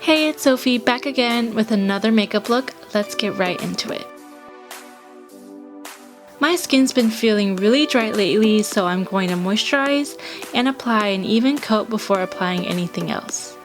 Hey, it's Sophie back again with another makeup look. Let's get right into it. My skin's been feeling really dry lately, so I'm going to moisturize and apply an even coat before applying anything else.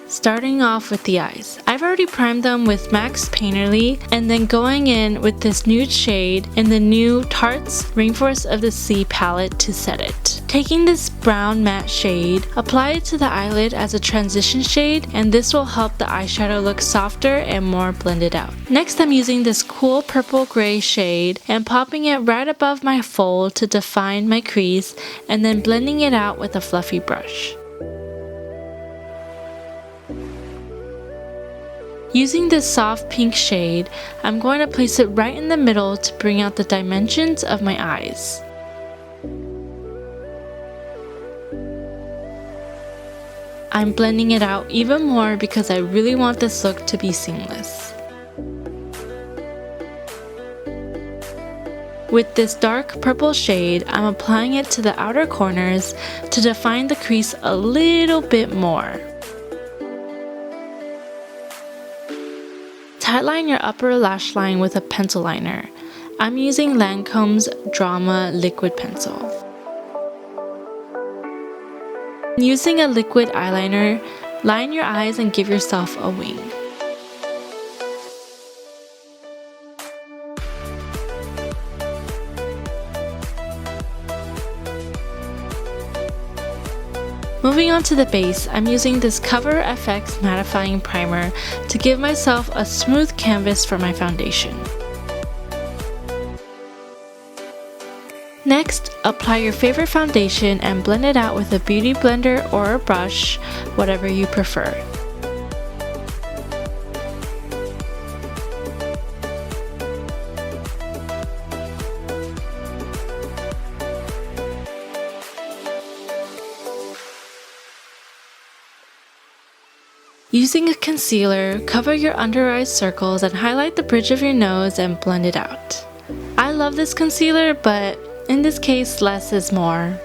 Starting off with the eyes. I've already primed them with MAC's Painterly and then going in with this nude shade in the new Tarte's Rainforest of the Sea palette to set it. Taking this brown matte shade, apply it to the eyelid as a transition shade, and this will help the eyeshadow look softer and more blended out. Next, I'm using this cool purple gray shade and popping it right above my fold to define my crease and then blending it out with a fluffy brush. Using this soft pink shade, I'm going to place it right in the middle to bring out the dimensions of my eyes. I'm blending it out even more because I really want this look to be seamless. With this dark purple shade, I'm applying it to the outer corners to define the crease a little bit more. Tightline your upper lash line with a pencil liner. I'm using Lancôme's Drama Liquid Pencil. Using a liquid eyeliner, line your eyes and give yourself a wing. Moving on to the base, I'm using this Cover FX Mattifying Primer to give myself a smooth canvas for my foundation. Next, apply your favorite foundation and blend it out with a beauty blender or a brush, whatever you prefer. Using a concealer, cover your under eye circles and highlight the bridge of your nose and blend it out. I love this concealer, but in this case, less is more.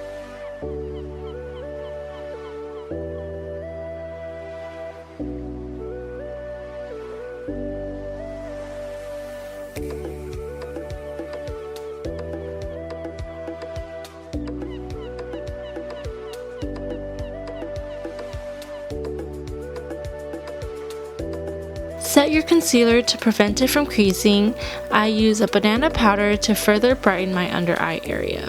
Set your concealer to prevent it from creasing. I use a banana powder to further brighten my under eye area.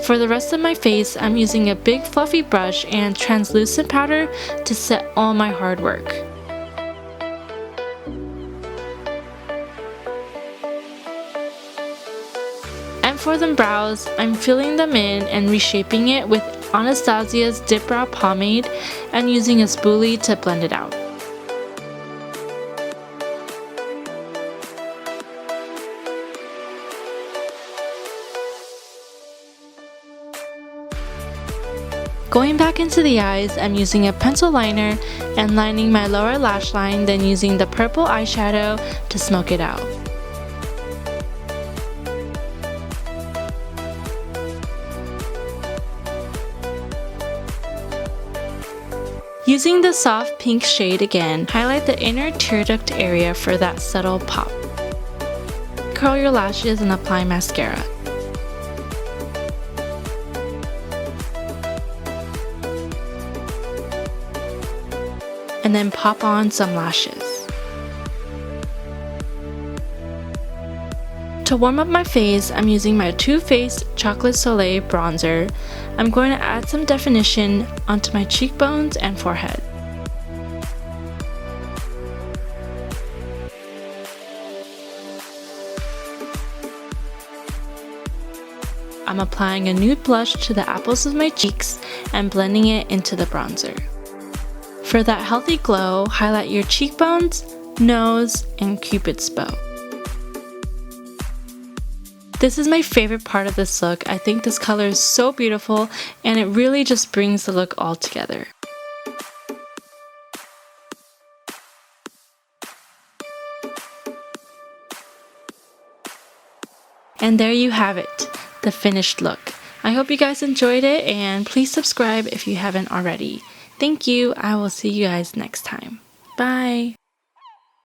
For the rest of my face, I'm using a big fluffy brush and translucent powder to set all my hard work. And for the brows, I'm filling them in and reshaping it with Anastasia's Dipbrow Pomade and using a spoolie to blend it out. Going back into the eyes, I'm using a pencil liner and lining my lower lash line, then using the purple eyeshadow to smoke it out. Using the soft pink shade again, highlight the inner tear duct area for that subtle pop. Curl your lashes and apply mascara. And then pop on some lashes. To warm up my face, I'm using my TooFaced Chocolate Soleil bronzer. I'm going to add some definition onto my cheekbones and forehead. I'm applying a nude blush to the apples of my cheeks and blending it into the bronzer. For that healthy glow, highlight your cheekbones, nose, and Cupid's bow. This is my favorite part of this look. I think this color is so beautiful and it really just brings the look all together. And there you have it, the finished look. I hope you guys enjoyed it, and please subscribe if you haven't already. Thank you. I will see you guys next time. Bye.